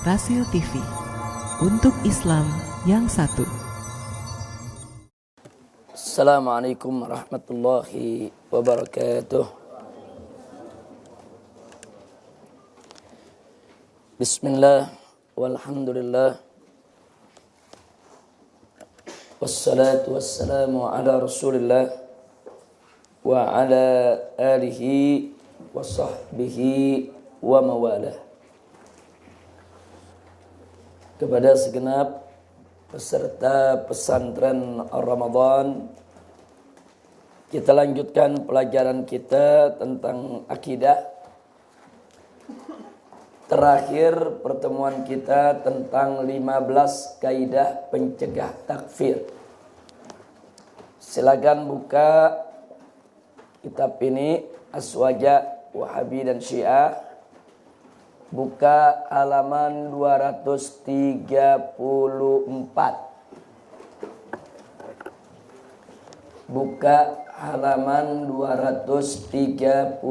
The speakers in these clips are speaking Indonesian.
Rasil TV, untuk Islam yang satu. Assalamualaikum warahmatullahi wabarakatuh. Bismillah, walhamdulillah, wassalatu wassalamu ala rasulillah wa ala alihi wa sahbihi wa mawalah. Kepada segenap peserta pesantren Ramadan, kita lanjutkan pelajaran kita tentang akidah. Terakhir pertemuan kita tentang 15 kaidah pencegah takfir. Silakan buka kitab ini, Aswaja Wahabi dan Syiah. Buka halaman 234. Buka halaman 234.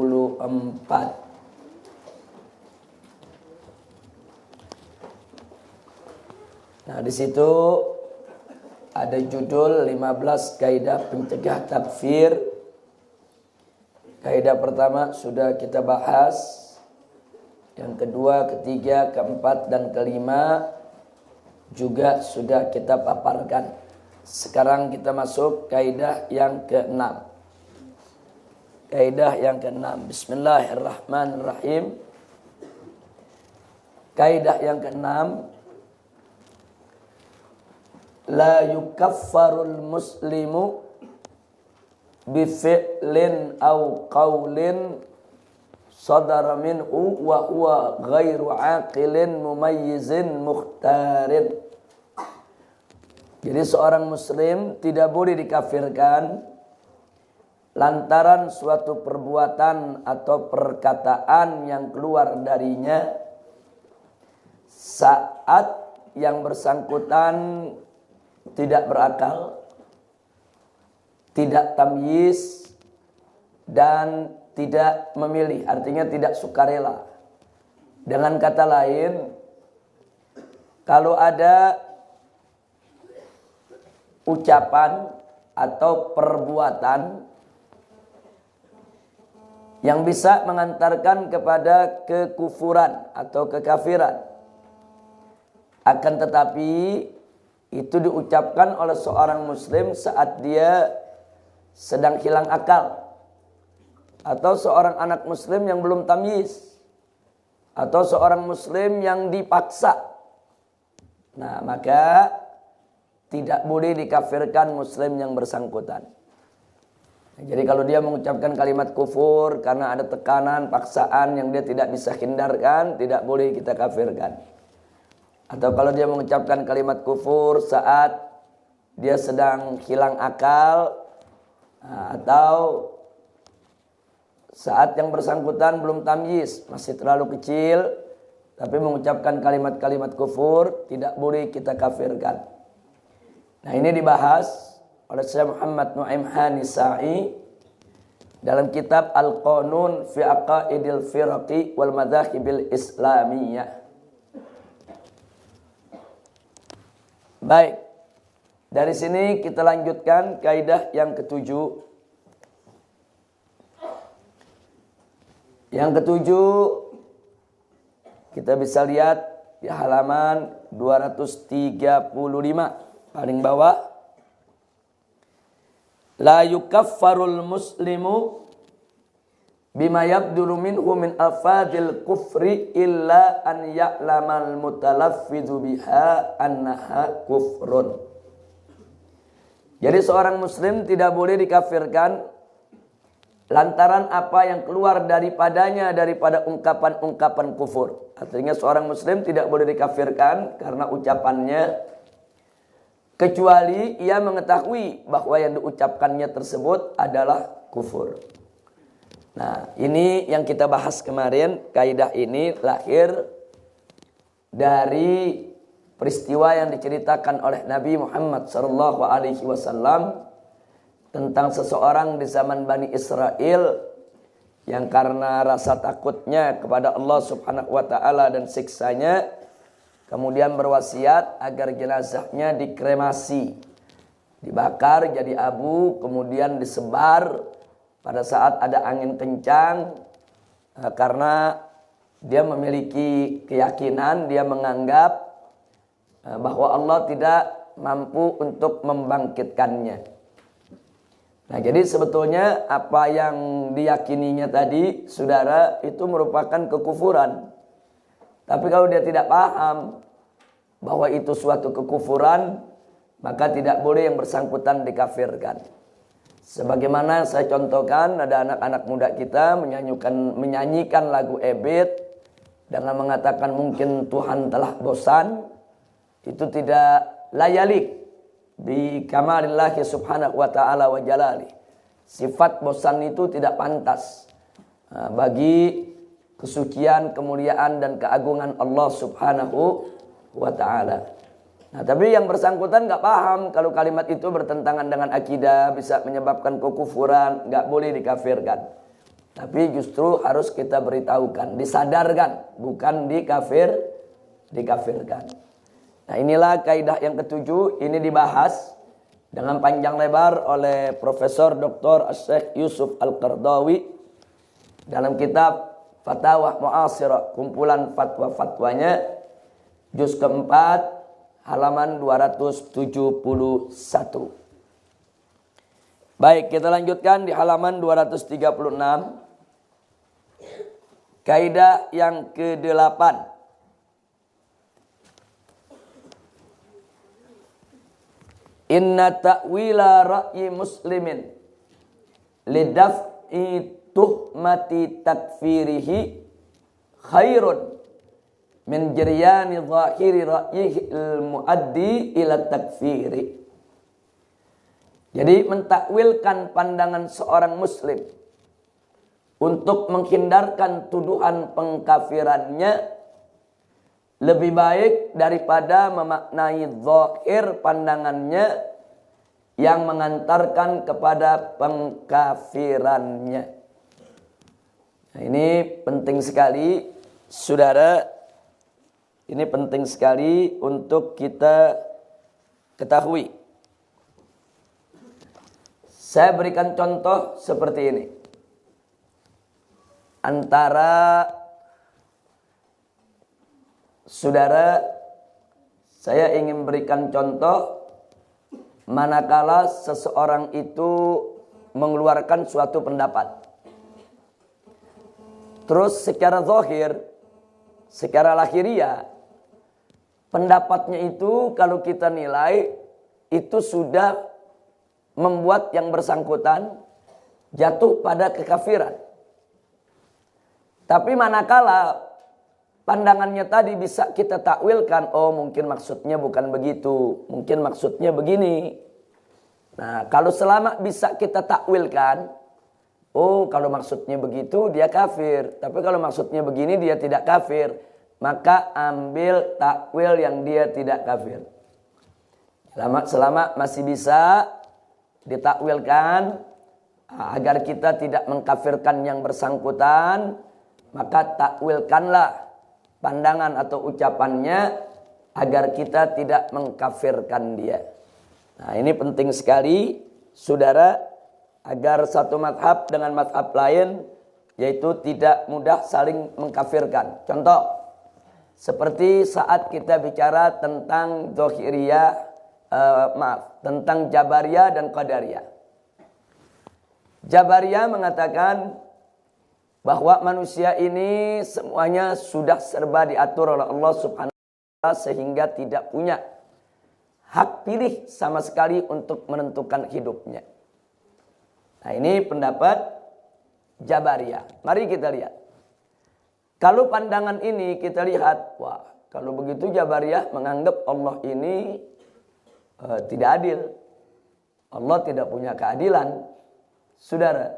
Nah, di situ ada judul 15 kaidah pencegah takfir. Kaidah pertama sudah kita bahas. Yang kedua, ketiga, keempat, dan kelima juga sudah kita paparkan. Sekarang kita masuk kaidah yang keenam. Kaidah yang keenam. Bismillahirrahmanirrahim. Kaidah yang keenam. La yukaffarul muslimu bifi'lin aw qawlin sadara minhu wa huwa ghairu aqilin mumayyizin mukhtarin. Jadi seorang muslim tidak boleh dikafirkan lantaran suatu perbuatan atau perkataan yang keluar darinya saat yang bersangkutan tidak berakal, tidak tamyiz, dan tidak memilih, artinya tidak sukarela. Dengan kata lain, kalau ada ucapan atau perbuatan yang bisa mengantarkan kepada kekufuran atau kekafiran, akan tetapi itu diucapkan oleh seorang muslim saat dia sedang hilang akal, atau seorang anak muslim yang belum tamyiz, atau seorang muslim yang dipaksa. Nah, maka tidak boleh dikafirkan muslim yang bersangkutan. Jadi kalau dia mengucapkan kalimat kufur karena ada tekanan, paksaan yang dia tidak bisa hindarkan, tidak boleh kita kafirkan. Atau kalau dia mengucapkan kalimat kufur saat dia sedang hilang akal, atau saat yang bersangkutan belum tamyiz, masih terlalu kecil, tapi mengucapkan kalimat-kalimat kufur, tidak boleh kita kafirkan. Nah, ini dibahas oleh Syekh Muhammad Nu'aim Hanisai dalam kitab Al-Qanun fi Aqaidil Firaqi wal Madzahibil Islamiyah. Baik, dari sini kita lanjutkan kaidah yang ketujuh. Yang ketujuh, kita bisa lihat di halaman 235 paling bawah. La yukaffarul muslimu bima yabduru minhu min alfadil kufri illa an ya'lamal mutalaffizu biha annaha kufrun. Jadi seorang muslim tidak boleh dikafirkan lantaran apa yang keluar daripadanya daripada ungkapan-ungkapan kufur. Artinya seorang muslim tidak boleh dikafirkan karena ucapannya, kecuali ia mengetahui bahwa yang diucapkannya tersebut adalah kufur. Nah, ini yang kita bahas kemarin. Kaidah ini lahir dari peristiwa yang diceritakan oleh Nabi Muhammad SAW tentang seseorang di zaman Bani Israel yang karena rasa takutnya kepada Allah Subhanahu wa taala dan siksanya, kemudian berwasiat agar jenazahnya dikremasi, dibakar jadi abu, kemudian disebar pada saat ada angin kencang, karena dia memiliki keyakinan, dia menganggap bahwa Allah tidak mampu untuk membangkitkannya. Nah, jadi sebetulnya apa yang diyakininya tadi, saudara, itu merupakan kekufuran. Tapi kalau dia tidak paham bahwa itu suatu kekufuran, maka tidak boleh yang bersangkutan dikafirkan. Sebagaimana saya contohkan, ada anak-anak muda kita menyanyikan lagu Ebit dengan mengatakan mungkin Tuhan telah bosan. Itu tidak layalik bi kamalillahi subhanahu wa ta'ala wa jalali. Sifat bosan itu tidak pantas bagi kesucian, kemuliaan dan keagungan Allah subhanahu wa ta'ala. Nah, tapi yang bersangkutan gak paham kalau kalimat itu bertentangan dengan akidah, bisa menyebabkan kekufuran, gak boleh dikafirkan. Tapi justru harus kita beritahukan, disadarkan, bukan dikafirkan. Nah, inilah kaidah yang ketujuh. Ini dibahas dengan panjang lebar oleh Profesor Dr. Syekh Yusuf Al-Qardawi dalam kitab Fatwa Mu'asirah, kumpulan fatwa-fatwanya, juz keempat, halaman 271. Baik, kita lanjutkan di halaman 236. Kaidah yang ke-8. Inna ta'wila ra'yi muslimin lidaf'i tuhmati takfirihi khairun min jiryani zahiri ra'yihi al-muaddi ila takfiri. Jadi mentakwilkan pandangan seorang muslim untuk menghindarkan tuduhan pengkafirannya lebih baik daripada memaknai zahir pandangannya yang mengantarkan kepada pengkafirannya. Nah, ini penting sekali, saudara. Ini penting sekali untuk kita ketahui. Saya berikan contoh seperti ini. Antara saudara, saya ingin berikan contoh manakala seseorang itu mengeluarkan suatu pendapat. Terus secara zahir, secara lahiriah, pendapatnya itu kalau kita nilai, itu sudah membuat yang bersangkutan jatuh pada kekafiran. Tapi manakala pandangannya tadi bisa kita takwilkan, oh mungkin maksudnya bukan begitu, mungkin maksudnya begini. Nah, kalau selama bisa kita takwilkan, oh kalau maksudnya begitu dia kafir, tapi kalau maksudnya begini dia tidak kafir, maka ambil takwil yang dia tidak kafir. Selama masih bisa ditakwilkan agar kita tidak mengkafirkan yang bersangkutan, maka takwilkanlah pandangan atau ucapannya agar kita tidak mengkafirkan dia. Nah, ini penting sekali, saudara, agar satu mazhab dengan mazhab lain yaitu tidak mudah saling mengkafirkan. Contoh, seperti saat kita bicara tentang Zahiriyah, tentang Jabariyah dan Qadariyah. Jabariyah mengatakan bahwa manusia ini semuanya sudah serba diatur oleh Allah subhanahu wa ta'ala sehingga tidak punya hak pilih sama sekali untuk menentukan hidupnya. Nah, ini pendapat Jabariyah. Mari kita lihat. Kalau pandangan ini kita lihat, wah, kalau begitu Jabariyah menganggap Allah ini tidak adil. Allah tidak punya keadilan. Saudara,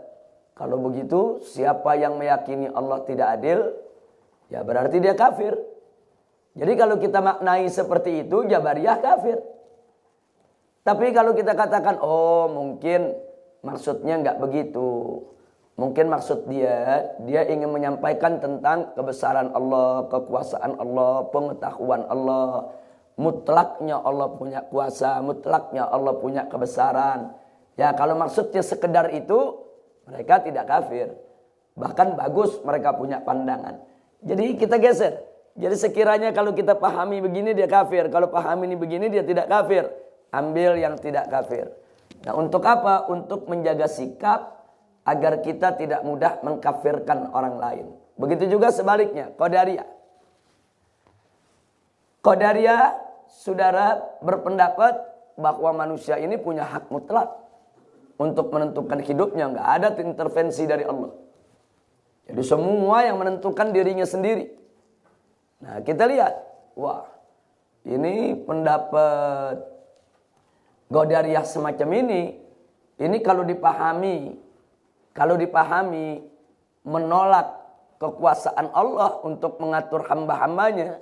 kalau begitu siapa yang meyakini Allah tidak adil, ya berarti dia kafir. Jadi kalau kita maknai seperti itu, Jabariyah kafir. Tapi kalau kita katakan, oh mungkin maksudnya enggak begitu. Mungkin maksud dia ingin menyampaikan tentang kebesaran Allah, kekuasaan Allah, pengetahuan Allah. Mutlaknya Allah punya kuasa, mutlaknya Allah punya kebesaran. Ya kalau maksudnya sekedar itu, mereka tidak kafir. Bahkan bagus mereka punya pandangan. Jadi kita geser. Jadi sekiranya kalau kita pahami begini dia kafir. Kalau pahami ini begini dia tidak kafir. Ambil yang tidak kafir. Nah untuk apa? Untuk menjaga sikap agar kita tidak mudah mengkafirkan orang lain. Begitu juga sebaliknya, Qadariyah. Qadariyah, saudara, berpendapat bahwa manusia ini punya hak mutlak untuk menentukan hidupnya. Enggak ada intervensi dari Allah. Jadi semua yang menentukan dirinya sendiri. Nah kita lihat, wah ini pendapat Qadariyah semacam ini kalau dipahami menolak kekuasaan Allah untuk mengatur hamba-hambanya,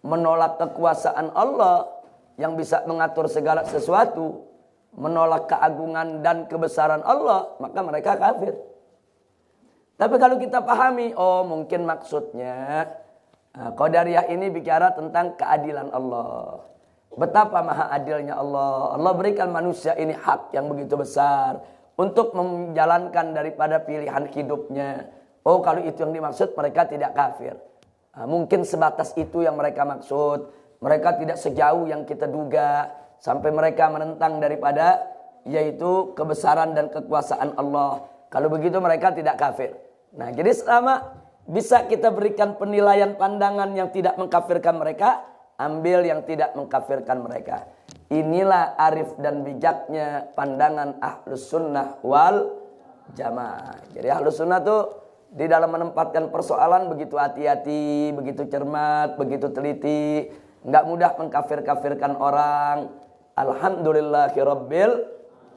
menolak kekuasaan Allah yang bisa mengatur segala sesuatu, menolak keagungan dan kebesaran Allah, maka mereka kafir. Tapi kalau kita pahami, oh mungkin maksudnya Qadariyah ini bicara tentang keadilan Allah. Betapa maha adilnya Allah. Allah berikan manusia ini hak yang begitu besar untuk menjalankan daripada pilihan hidupnya. Oh kalau itu yang dimaksud, mereka tidak kafir. Mungkin sebatas itu yang mereka maksud. Mereka tidak sejauh yang kita duga. Sampai mereka menentang daripada yaitu kebesaran dan kekuasaan Allah. Kalau begitu mereka tidak kafir. Nah jadi selama bisa kita berikan penilaian pandangan yang tidak mengkafirkan mereka, ambil yang tidak mengkafirkan mereka. Inilah arif dan bijaknya pandangan Ahlus Sunnah wal Jamaah. Jadi Ahlus Sunnah tuh di dalam menempatkan persoalan begitu hati-hati, begitu cermat, begitu teliti, enggak mudah mengkafir-kafirkan orang. Alhamdulillahirabbil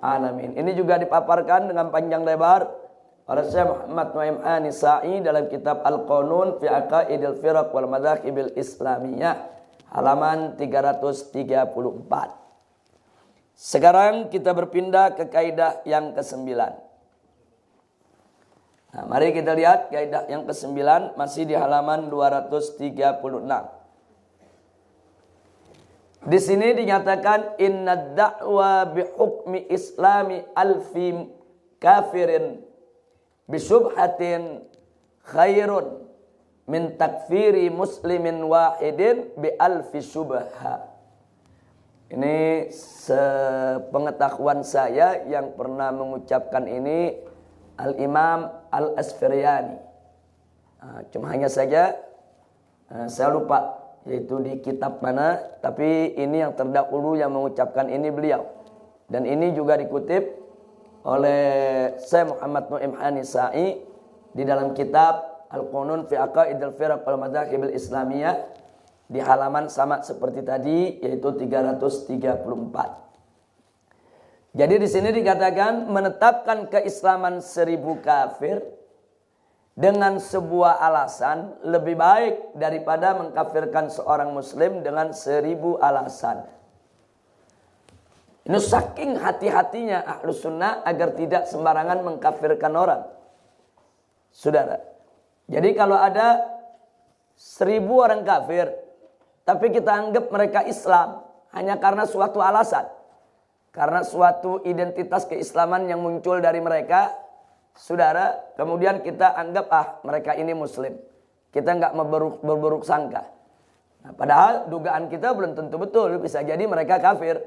alamin. Ini juga dipaparkan dengan panjang lebar oleh Syekh Muhammad Nu'aim An-Nisa'i dalam kitab Al-Qanun fi Aqaidil Firaq wal Madzahibil Islamiyah halaman 334. Sekarang kita berpindah ke kaidah yang ke-9. Nah, mari kita lihat kaidah yang ke-9 masih di halaman 236. Di sini dinyatakan inna da'wa bi hukmi islami alfi kafirin bi syubhatin khairun min takfiri muslimin wahidin bi alfi syubha. Ini sepengetahuan saya yang pernah mengucapkan ini Al-Imam Al-Asfiryani. Cuma hanya saja saya lupa yaitu di kitab mana, tapi ini yang terdahulu yang mengucapkan ini beliau. Dan ini juga dikutip oleh Syekh Muhammad Nu'aim An-Nisa'i di dalam kitab Al-Qanun fi Aqaidil Firaq wal Madzahibil Islamiyah di halaman sama seperti tadi yaitu 334. Jadi di sini dikatakan menetapkan keislaman 1000 kafir dengan sebuah alasan lebih baik daripada mengkafirkan seorang muslim dengan 1000 alasan. Ini saking hati-hatinya Ahlus Sunnah agar tidak sembarangan mengkafirkan orang. Saudara, jadi kalau ada 1000 orang kafir, tapi kita anggap mereka Islam hanya karena suatu alasan. Karena suatu identitas keislaman yang muncul dari mereka, saudara, kemudian kita anggap mereka ini muslim. Kita enggak berburuk sangka. Nah, padahal dugaan kita belum tentu betul, bisa jadi mereka kafir.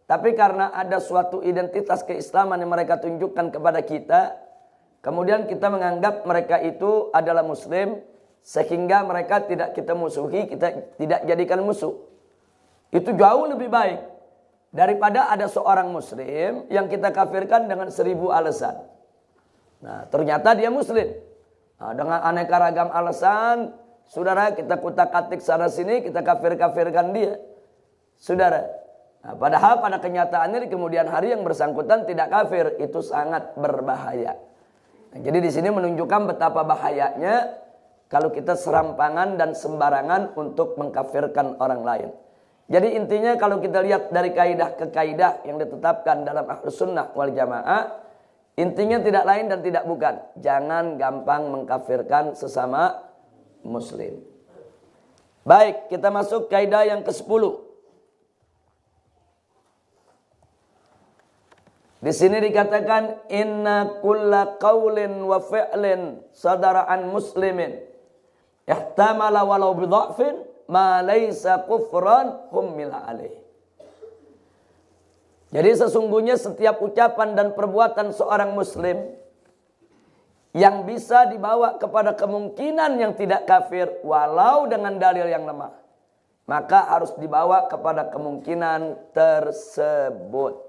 Tapi karena ada suatu identitas keislaman yang mereka tunjukkan kepada kita, kemudian kita menganggap mereka itu adalah muslim, sehingga mereka tidak kita musuhi, kita tidak jadikan musuh. Itu jauh lebih baik daripada ada seorang muslim yang kita kafirkan dengan 1000 alasan. Nah, ternyata dia muslim. Nah, dengan aneka ragam alasan, saudara, kita kutak-katik sana sini, kita kafir-kafirkan dia. Saudara, nah, padahal pada kenyataannya di kemudian hari yang bersangkutan tidak kafir, itu sangat berbahaya. Nah, jadi di sini menunjukkan betapa bahayanya kalau kita serampangan dan sembarangan untuk mengkafirkan orang lain. Jadi intinya kalau kita lihat dari kaidah ke kaidah yang ditetapkan dalam Ahlus Sunnah wal Jamaah, Intinya tidak lain dan tidak bukan. Jangan gampang mengkafirkan sesama muslim. Baik, kita masuk kaidah yang ke-10. Di sini dikatakan inna kulla qaulin wa fi'lin sadara an muslimin ihtamala walau bidha'fin ma laysa kufran hummila alaih. Jadi sesungguhnya setiap ucapan dan perbuatan seorang muslim yang bisa dibawa kepada kemungkinan yang tidak kafir walau dengan dalil yang lemah, maka harus dibawa kepada kemungkinan tersebut.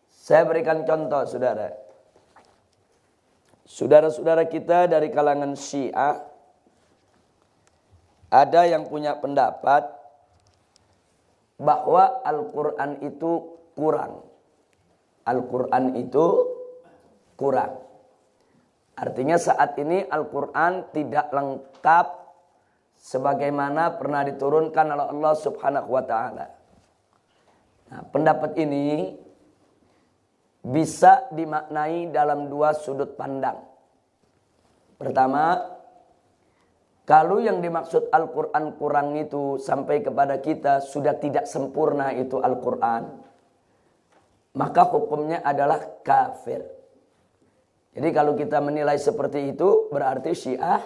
Saya berikan contoh, saudara. Saudara-saudara kita dari kalangan Syiah, ada yang punya pendapat bahwa Al-Quran itu kurang. Al-Quran itu kurang. Artinya saat ini Al-Quran tidak lengkap sebagaimana pernah diturunkan oleh Allah Subhanahu wa ta'ala. Nah, pendapat ini bisa dimaknai dalam dua sudut pandang. Pertama, kalau yang dimaksud Al-Quran kurang itu sampai kepada kita sudah tidak sempurna itu Al-Quran, maka hukumnya adalah kafir. Jadi kalau kita menilai seperti itu berarti Syiah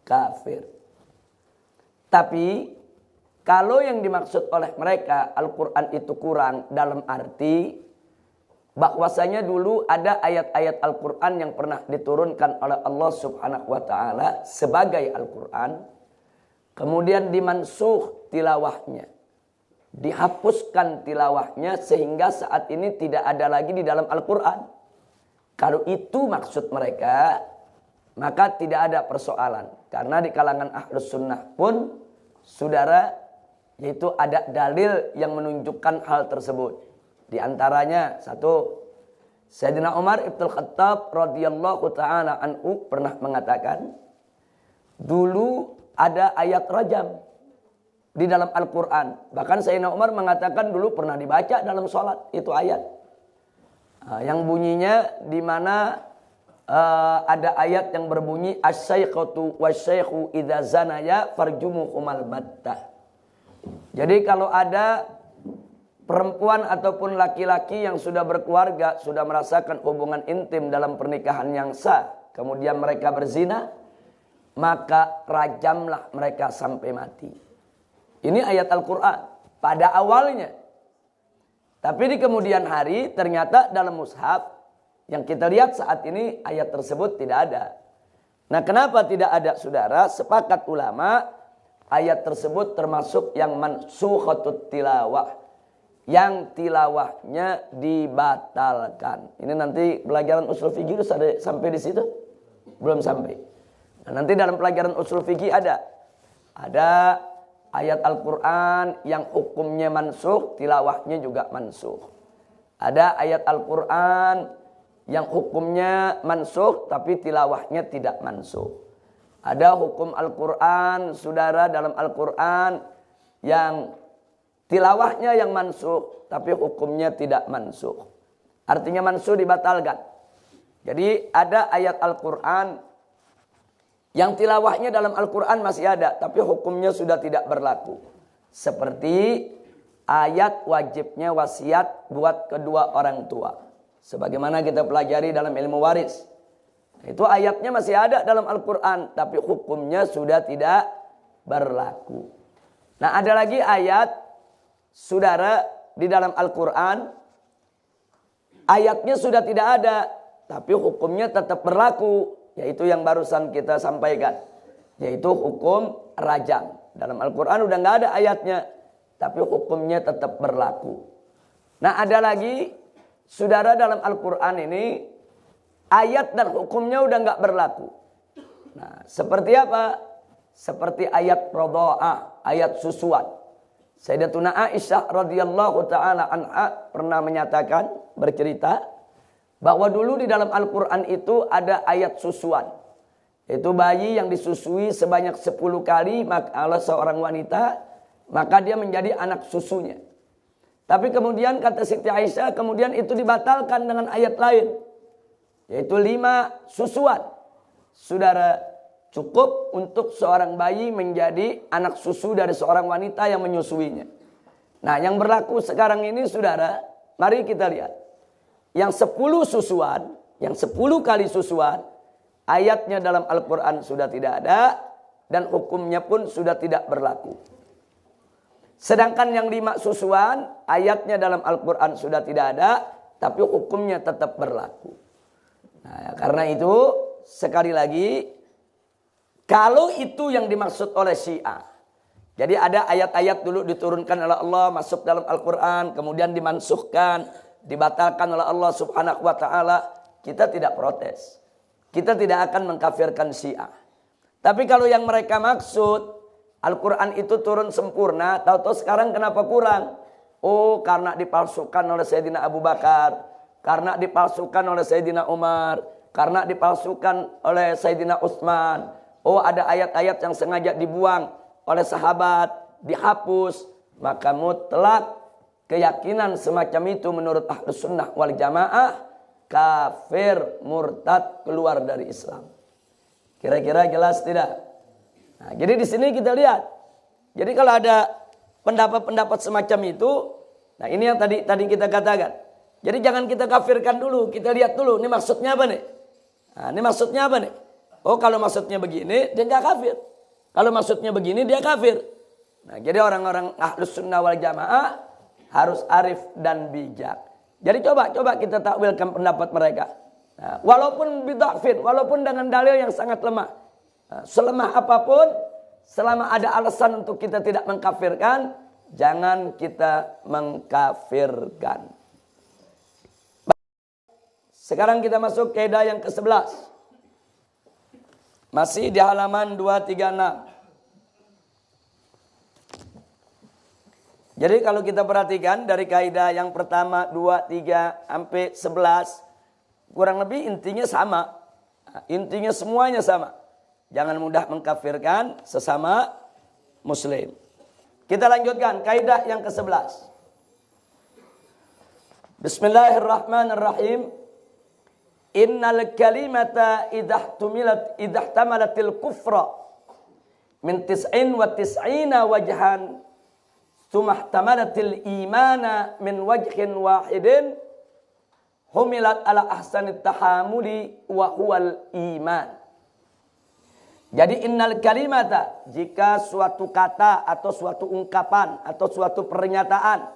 kafir. Tapi kalau yang dimaksud oleh mereka Al-Quran itu kurang dalam arti bahwasanya dulu ada ayat-ayat Al-Quran yang pernah diturunkan oleh Allah Subhanahu wa ta'ala sebagai Al-Quran, kemudian dimansuh tilawahnya, dihapuskan tilawahnya sehingga saat ini tidak ada lagi di dalam Al-Quran. Kalau itu maksud mereka, maka tidak ada persoalan. Karena di kalangan Ahlus Sunnah pun, saudara, yaitu ada dalil yang menunjukkan hal tersebut. Di antaranya satu, Sayyidina Umar Ibn Khattab radhiyallahu ta'ala anhu pernah mengatakan, dulu ada ayat rajam di dalam Al-Quran. Bahkan Sayyidina Umar mengatakan dulu pernah dibaca dalam sholat itu ayat. Yang bunyinya di mana ada ayat yang berbunyi asy-syaikhatu wasy-syaikhu idza zanaya farjumuhumal battah. Jadi kalau ada perempuan ataupun laki-laki yang sudah berkeluarga, sudah merasakan hubungan intim dalam pernikahan yang sah, kemudian mereka berzina, maka rajamlah mereka sampai mati. Ini ayat Al-Quran pada awalnya. Tapi di kemudian hari ternyata dalam mushaf yang kita lihat saat ini ayat tersebut tidak ada. Nah, kenapa tidak ada, saudara? Sepakat ulama, ayat tersebut termasuk yang mansukhatut tilawah, yang tilawahnya dibatalkan. Ini nanti pelajaran usul fikih sampai di situ? Belum sampai. Nah, nanti dalam pelajaran usul fikih ada ayat Al-Quran yang hukumnya mansukh, tilawahnya juga mansukh. Ada ayat Al-Quran yang hukumnya mansukh tapi tilawahnya tidak mansukh. Ada hukum Al-Quran, saudara, dalam Al-Quran yang tilawahnya yang mansukh, tapi hukumnya tidak mansukh. Artinya mansukh dibatalkan. Jadi ada ayat Al-Quran yang tilawahnya dalam Al-Quran masih ada, tapi hukumnya sudah tidak berlaku. Seperti ayat wajibnya wasiat buat kedua orang tua. Sebagaimana kita pelajari dalam ilmu waris. Itu ayatnya masih ada dalam Al-Quran, tapi hukumnya sudah tidak berlaku. Nah, ada lagi ayat, saudara, di dalam Al-Quran ayatnya sudah tidak ada tapi hukumnya tetap berlaku, yaitu yang barusan kita sampaikan, yaitu hukum rajam. Dalam Al-Quran udah nggak ada ayatnya tapi hukumnya tetap berlaku. Nah, ada lagi, saudara, dalam Al-Quran ini ayat dan hukumnya udah nggak berlaku. Nah, seperti apa? Seperti ayat radha'ah, ayat susuan. Sayyidatuna Aisyah radhiyallahu ta'ala anha pernah menyatakan, bercerita, bahwa dulu di dalam Al-Quran itu ada ayat susuan. Itu bayi yang disusui sebanyak 10 kali oleh seorang wanita, maka dia menjadi anak susunya. Tapi kemudian kata Siti Aisyah, kemudian itu dibatalkan dengan ayat lain. Yaitu 5 susuan. Saudara, cukup untuk seorang bayi menjadi anak susu dari seorang wanita yang menyusuinya. Nah, yang berlaku sekarang ini saudara, mari kita lihat. Yang 10 susuan, yang 10 kali susuan, ayatnya dalam Al-Quran sudah tidak ada, dan hukumnya pun sudah tidak berlaku. Sedangkan yang 5 susuan, ayatnya dalam Al-Quran sudah tidak ada, tapi hukumnya tetap berlaku. Nah, karena itu, sekali lagi, kalau itu yang dimaksud oleh Syiah, jadi ada ayat-ayat dulu diturunkan oleh Allah, masuk dalam Al-Quran, kemudian dimansuhkan, dibatalkan oleh Allah subhanahu wa ta'ala, kita tidak protes. Kita tidak akan mengkafirkan Syiah. Tapi kalau yang mereka maksud, Al-Quran itu turun sempurna, tahu-tahu sekarang kenapa kurang? Oh, karena dipalsukan oleh Sayyidina Abu Bakar, karena dipalsukan oleh Sayyidina Umar, karena dipalsukan oleh Sayyidina Utsman. Oh, ada ayat-ayat yang sengaja dibuang oleh sahabat, dihapus. Maka mutlak keyakinan semacam itu menurut Ahlus Sunnah wal Jamaah, kafir, murtad, keluar dari Islam. Kira-kira jelas tidak? Nah, jadi di sini kita lihat. Jadi kalau ada pendapat-pendapat semacam itu, nah ini yang tadi kita katakan. Jadi jangan kita kafirkan dulu, kita lihat dulu, ini maksudnya apa nih? Nah, ini maksudnya apa nih? Oh, kalau maksudnya begini, dia nggak kafir. Kalau maksudnya begini, dia kafir. Nah, jadi orang-orang Ahlus Sunnah wal Jamaah harus arif dan bijak. Jadi coba kita takwilkan pendapat mereka. Nah, walaupun bid'afin, walaupun dengan dalil yang sangat lemah. Selemah apapun, selama ada alasan untuk kita tidak mengkafirkan, jangan kita mengkafirkan. Sekarang kita masuk kaidah yang ke-11. Masih di halaman 236. Jadi kalau kita perhatikan dari kaidah yang pertama, 2, 3, sampai 11, kurang lebih intinya sama. Intinya semuanya sama. Jangan mudah mengkafirkan sesama muslim. Kita lanjutkan kaidah yang ke-11. Bismillahirrahmanirrahim. Innal kalimata idahtamilatil kufra min 99 wajhan thumahtamalatil imana min wajhin wahidin humilat ala ahsanit tahamuli wa huwal iman. Jadi innal kalimata, jika suatu kata atau suatu ungkapan atau suatu pernyataan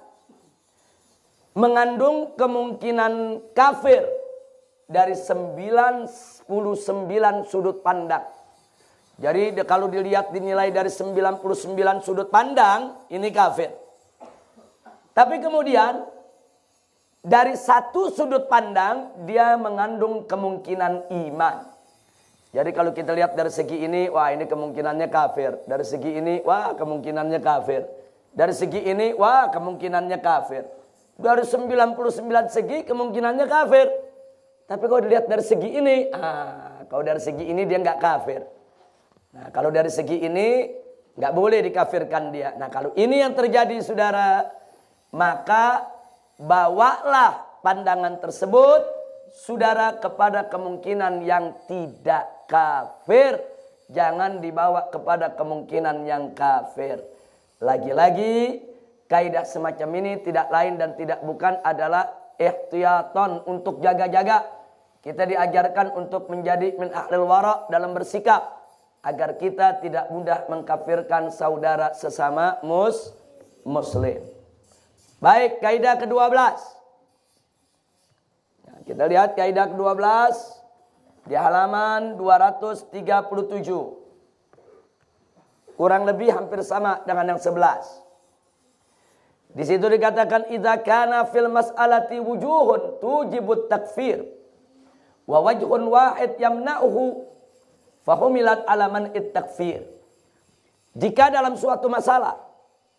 mengandung kemungkinan kafir dari 99 sudut pandang. Jadi kalau dinilai dari 99 sudut pandang, ini kafir. Tapi kemudian dari satu sudut pandang dia mengandung kemungkinan iman. Jadi kalau kita lihat dari segi ini, wah ini kemungkinannya kafir. Dari segi ini, wah kemungkinannya kafir. Dari segi ini, wah kemungkinannya kafir. Dari 99 segi kemungkinannya kafir. Tapi kalau dilihat dari segi ini, kalau dari segi ini dia nggak kafir. Nah kalau dari segi ini nggak boleh dikafirkan dia. Nah kalau ini yang terjadi saudara, maka bawalah pandangan tersebut saudara kepada kemungkinan yang tidak kafir, jangan dibawa kepada kemungkinan yang kafir. Lagi-lagi kaidah semacam ini tidak lain dan tidak bukan adalah ihtiyaton, untuk jaga-jaga. Kita diajarkan untuk menjadi min ahlil wara dalam bersikap agar kita tidak mudah mengkafirkan saudara sesama muslim. Baik, kaidah ke-12. Nah, kita lihat kaidah ke-12 di halaman 237. Kurang lebih hampir sama dengan yang 11. Di situ dikatakan idza kana fil mas'alati wujuhun tujibut takfir wa wajhun wahid yamna'uhu fahumilat ala man'it takfir. Jika dalam suatu masalah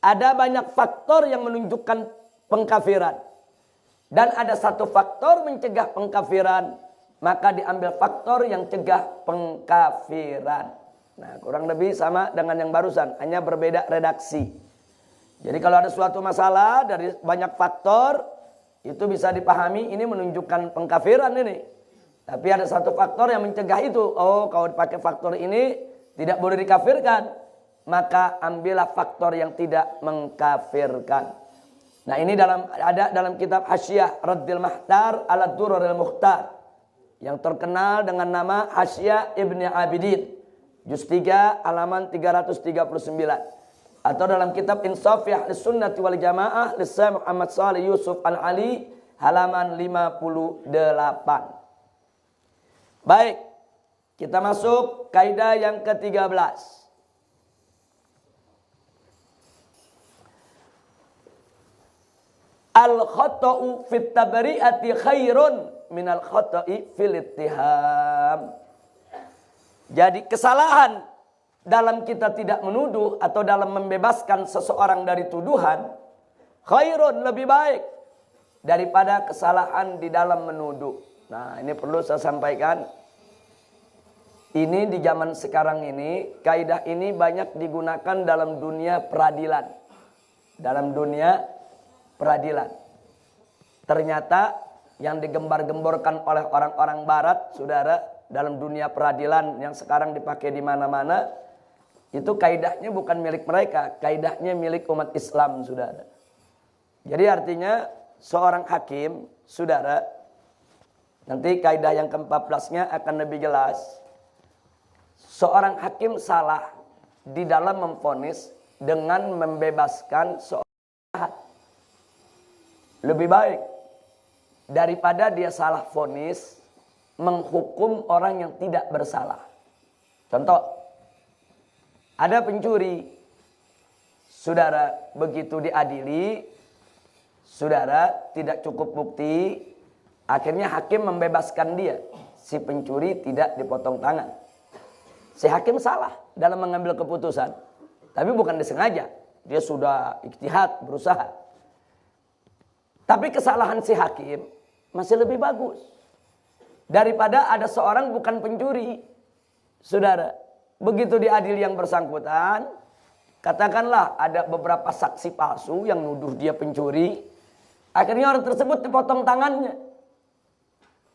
ada banyak faktor yang menunjukkan pengkafiran dan ada satu faktor mencegah pengkafiran, maka diambil faktor yang cegah pengkafiran. Nah, kurang lebih sama dengan yang barusan, hanya berbeda redaksi. Jadi kalau ada suatu masalah dari banyak faktor, itu bisa dipahami ini menunjukkan pengkafiran ini. Tapi ada satu faktor yang mencegah itu. Oh, kalau dipakai faktor ini tidak boleh dikafirkan. Maka ambillah faktor yang tidak mengkafirkan. Nah, ini ada dalam kitab Hasyiah Raddil Mahtar ala Duraril Mukhtar, yang terkenal dengan nama Hasyiah Ibni Abidin, juz 3 halaman 339. Atau dalam kitab Insaf Ahli Sunnati wal Jamaah Lisai Muhammad Salih Yusuf Al-Ali halaman 58. Baik, kita masuk kaidah yang ke-13. Al-khata'u fit tabri'ati khairun minal khata'i fil ittiham. Jadi kesalahan dalam kita tidak menuduh atau dalam membebaskan seseorang dari tuduhan, khairun, lebih baik daripada kesalahan di dalam menuduh. Nah, ini perlu saya sampaikan. Ini di zaman sekarang ini, kaidah ini banyak digunakan dalam dunia peradilan. Dalam dunia peradilan. Ternyata yang digembar-gemborkan oleh orang-orang barat, saudara, dalam dunia peradilan yang sekarang dipakai di mana-mana, itu kaidahnya bukan milik mereka, kaidahnya milik umat Islam, saudara. Jadi artinya seorang hakim, saudara, nanti kaidah yang ke-14-nya akan lebih jelas. Seorang hakim salah di dalam memvonis dengan membebaskan seorang jahat. Lebih baik daripada dia salah vonis menghukum orang yang tidak bersalah. Contoh, ada pencuri, saudara, begitu diadili, saudara, tidak cukup bukti, akhirnya hakim membebaskan dia. Si pencuri tidak dipotong tangan. Si hakim salah dalam mengambil keputusan, tapi bukan disengaja. Dia sudah ijtihad, berusaha. Tapi kesalahan si hakim masih lebih bagus daripada ada seorang bukan pencuri, saudara. Begitu diadili yang bersangkutan, katakanlah ada beberapa saksi palsu yang nuduh dia pencuri, akhirnya orang tersebut dipotong tangannya.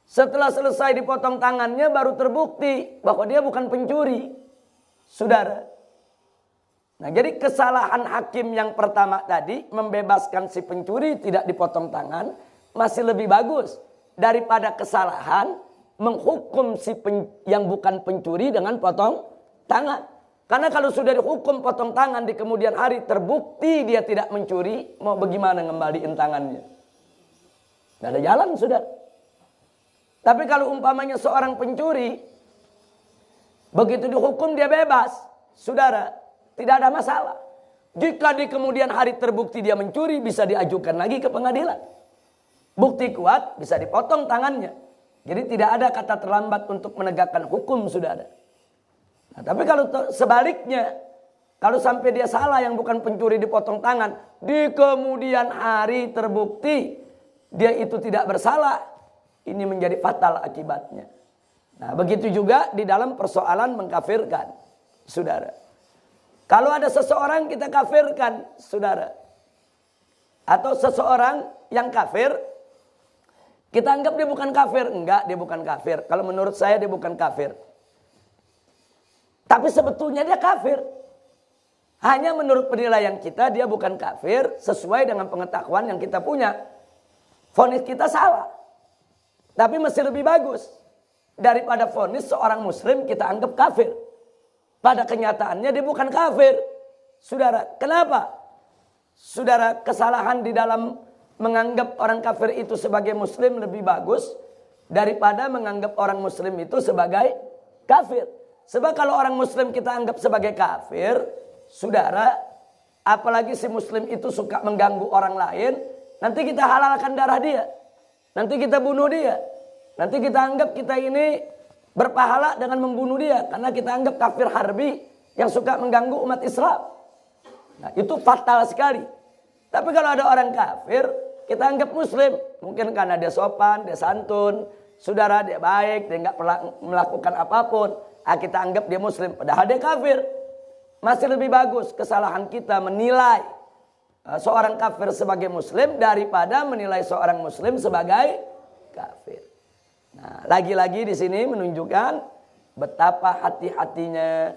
Setelah selesai dipotong tangannya baru terbukti bahwa dia bukan pencuri, saudara. Nah, jadi kesalahan hakim yang pertama tadi membebaskan si pencuri tidak dipotong tangan masih lebih bagus daripada kesalahan menghukum si yang bukan pencuri dengan potong tangan. Karena kalau sudah dihukum potong tangan di kemudian hari terbukti dia tidak mencuri, mau bagaimana ngembaliin tangannya? Tidak ada jalan, sudah. Tapi kalau umpamanya seorang pencuri, begitu dihukum dia bebas, saudara, tidak ada masalah. Jika di kemudian hari terbukti dia mencuri, bisa diajukan lagi ke pengadilan. Bukti kuat, bisa dipotong tangannya. Jadi tidak ada kata terlambat untuk menegakkan hukum, saudara. Nah, tapi kalau sebaliknya, kalau sampai dia salah yang bukan pencuri dipotong tangan, di kemudian hari terbukti dia itu tidak bersalah, ini menjadi fatal akibatnya. Nah, begitu juga di dalam persoalan mengkafirkan, saudara. Kalau ada seseorang kita kafirkan, saudara, atau seseorang yang kafir, kita anggap dia bukan kafir. Enggak, dia bukan kafir. Kalau menurut saya dia bukan kafir. Tapi sebetulnya dia kafir. Hanya menurut penilaian kita dia bukan kafir sesuai dengan pengetahuan yang kita punya. Vonis kita salah. Tapi masih lebih bagus daripada vonis seorang muslim kita anggap kafir. Pada kenyataannya dia bukan kafir. Saudara, kenapa? Saudara, kesalahan di dalam menganggap orang kafir itu sebagai muslim lebih bagus daripada menganggap orang muslim itu sebagai kafir. Sebab kalau orang muslim kita anggap sebagai kafir, saudara, apalagi si muslim itu suka mengganggu orang lain, nanti kita halalkan darah dia. Nanti kita bunuh dia. Nanti kita anggap kita ini berpahala dengan membunuh dia. Karena kita anggap kafir harbi yang suka mengganggu umat Islam. Nah, itu fatal sekali. Tapi kalau ada orang kafir, kita anggap muslim. Mungkin karena dia sopan, dia santun, saudara, dia baik, dia nggak pernah melakukan apapun. Kita anggap dia muslim, padahal dia kafir. Masih lebih bagus kesalahan kita menilai seorang kafir sebagai muslim daripada menilai seorang muslim sebagai kafir. Nah, lagi-lagi di sini menunjukkan betapa hati-hatinya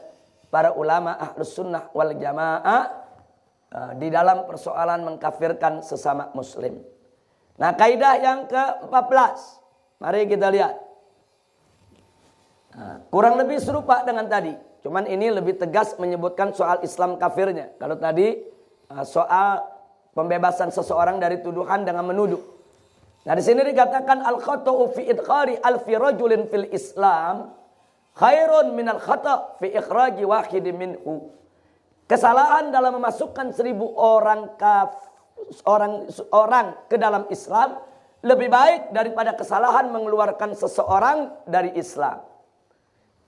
para ulama Ahlus Sunnah wal Jamaah di dalam persoalan mengkafirkan sesama muslim. Nah, kaidah yang ke-14. Mari kita lihat. Nah, kurang lebih serupa dengan tadi. Cuman ini lebih tegas menyebutkan soal Islam kafirnya. Kalau tadi soal pembebasan seseorang dari tuduhan dengan menuduh. Nah, di sini dikatakan al-khata'u fi idkhari alfi rajulin fil Islam khairun minal khata' fi ikhraji wahidin minhu. Kesalahan dalam memasukkan 1000 orang ke dalam Islam lebih baik daripada kesalahan mengeluarkan seseorang dari Islam.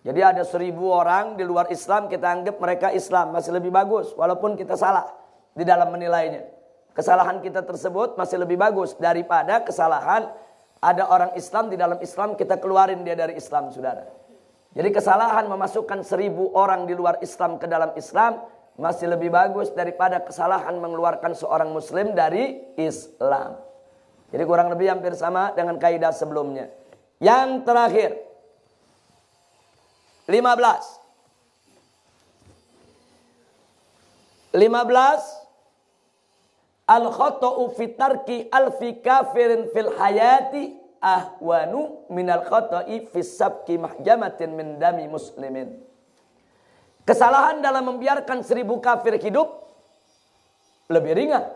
Jadi ada 1000 orang di luar Islam, kita anggap mereka Islam, masih lebih bagus walaupun kita salah di dalam menilainya. Kesalahan kita tersebut masih lebih bagus daripada kesalahan ada orang Islam di dalam Islam kita keluarin dia dari Islam, saudara. Jadi kesalahan memasukkan 1000 orang di luar Islam ke dalam Islam masih lebih bagus daripada kesalahan mengeluarkan seorang muslim dari Islam. Jadi kurang lebih hampir sama dengan kaidah sebelumnya. Yang terakhir 15 al-khata'u fi tarki alfi kafirin fil hayati ahwanu minal khata'i fi sabki mahjamatin min dami muslimin. Kesalahan dalam membiarkan 1000 kafir hidup lebih ringan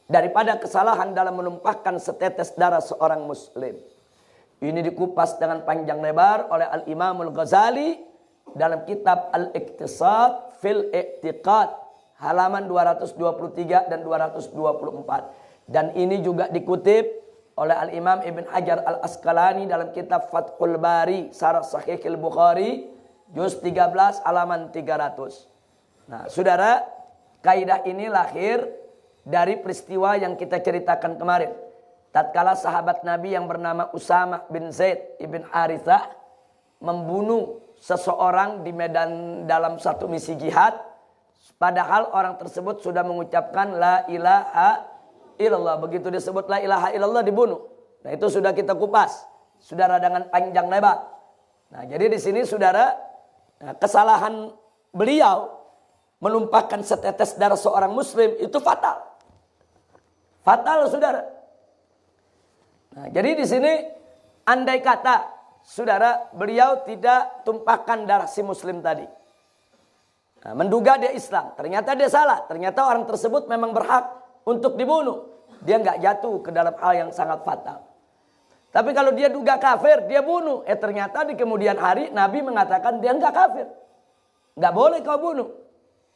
daripada kesalahan dalam menumpahkan setetes darah seorang muslim. Ini dikupas dengan panjang lebar oleh Al-Imamul Ghazali dalam kitab Al-Iqtisad fil I'tiqad halaman 223 dan 224. Dan ini juga dikutip oleh Al-Imam Ibn Hajar Al-Asqalani dalam kitab Fathul Bari Syarah Sahih Al-Bukhari juz 13 halaman 300. Nah, saudara, kaidah ini lahir dari peristiwa yang kita ceritakan kemarin. Tatkala sahabat Nabi yang bernama Usamah bin Zaid ibn Harithah membunuh seseorang di medan dalam satu misi jihad, padahal orang tersebut sudah mengucapkan la ilaha illallah. Begitu disebut la ilaha illallah dibunuh. Nah, itu sudah kita kupas, saudara, dengan panjang lebar. Nah, jadi di sini saudara, kesalahan beliau menumpahkan setetes darah seorang muslim itu fatal. Fatal, saudara. Nah, jadi di sini andai kata saudara beliau tidak tumpahkan darah si muslim tadi. Nah, menduga dia Islam, ternyata dia salah, ternyata orang tersebut memang berhak untuk dibunuh. Dia nggak jatuh ke dalam hal yang sangat fatal. Tapi kalau dia duga kafir, dia bunuh. Ternyata di kemudian hari Nabi mengatakan dia nggak kafir, nggak boleh kau bunuh.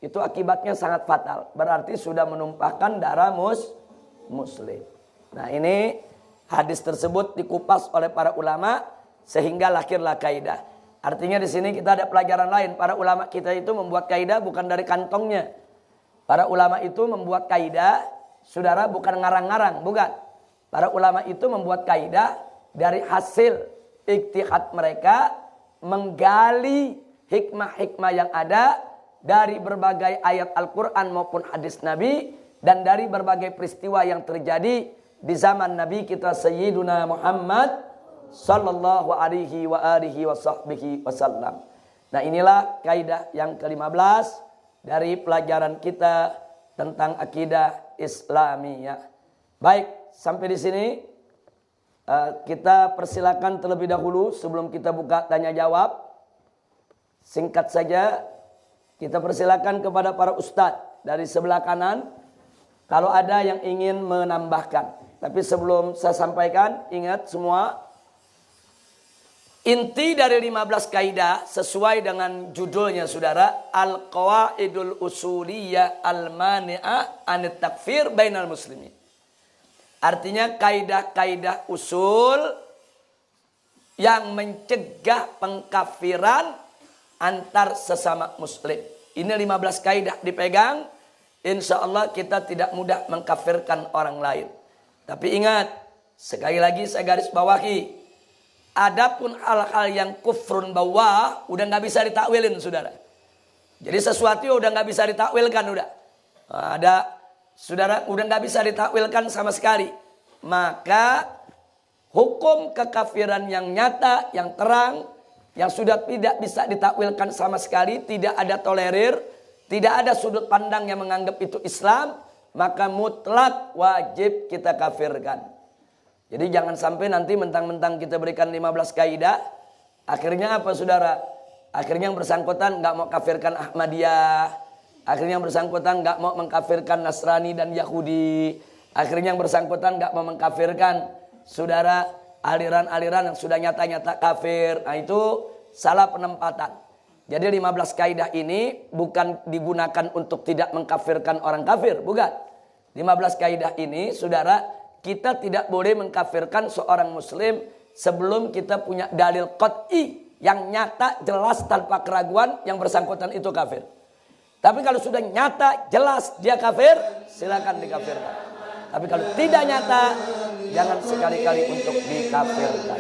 Itu akibatnya sangat fatal. Berarti sudah menumpahkan darah muslim. Nah, ini hadis tersebut dikupas oleh para ulama sehingga lahirlah kaidah. Artinya di sini kita ada pelajaran lain. Para ulama kita itu membuat kaidah bukan dari kantongnya. Para ulama itu membuat kaidah, saudara, bukan ngarang-ngarang, bukan. Para ulama itu membuat kaidah dari hasil ijtihad mereka menggali hikmah-hikmah yang ada dari berbagai ayat Al-Quran maupun hadis Nabi dan dari berbagai peristiwa yang terjadi di zaman Nabi kita Sayyiduna Muhammad sallallahu alaihi wa alihi wa sahbihi wasallam. Nah, inilah kaidah yang ke-15 dari pelajaran kita tentang akidah Islamiyah. Baik, sampai di sini kita persilakan terlebih dahulu sebelum kita buka tanya jawab. Singkat saja kita persilakan kepada para ustadz dari sebelah kanan kalau ada yang ingin menambahkan. Tapi sebelum saya sampaikan, ingat semua, inti dari 15 kaidah sesuai dengan judulnya, saudara, Al-Qawaidul Usuliyah Al-Mani'ah Anit Takfir Bainal Muslimin. Artinya kaidah-kaidah usul yang mencegah pengkafiran antar sesama muslim. Ini 15 kaidah dipegang, insya Allah kita tidak mudah mengkafirkan orang lain. Tapi ingat, sekali lagi saya garis bawahi, adapun hal-hal yang kufrun bawah udah nggak bisa ditakwilin, saudara. Jadi sesuatu udah nggak bisa ditakwilkan, udah. Ada saudara, udah nggak bisa ditakwilkan sama sekali. Maka hukum kekafiran yang nyata, yang terang, yang sudah tidak bisa ditakwilkan sama sekali, tidak ada tolerir, tidak ada sudut pandang yang menganggap itu Islam, maka mutlak wajib kita kafirkan. Jadi jangan sampai nanti mentang-mentang kita berikan 15 kaidah, akhirnya apa saudara? Akhirnya yang bersangkutan nggak mau kafirkan Ahmadiyah, akhirnya yang bersangkutan nggak mau mengkafirkan Nasrani dan Yahudi, akhirnya yang bersangkutan nggak mau mengkafirkan saudara aliran-aliran yang sudah nyata-nyata kafir. Nah itu salah penempatan. Jadi 15 kaidah ini bukan digunakan untuk tidak mengkafirkan orang kafir, bukan. 15 kaidah ini saudara, kita tidak boleh mengkafirkan seorang muslim sebelum kita punya dalil qat'i yang nyata, jelas, tanpa keraguan yang bersangkutan itu kafir. Tapi kalau sudah nyata, jelas dia kafir, silakan dikafirkan. Tapi kalau tidak nyata, jangan sekali-kali untuk dikafirkan.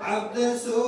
عبد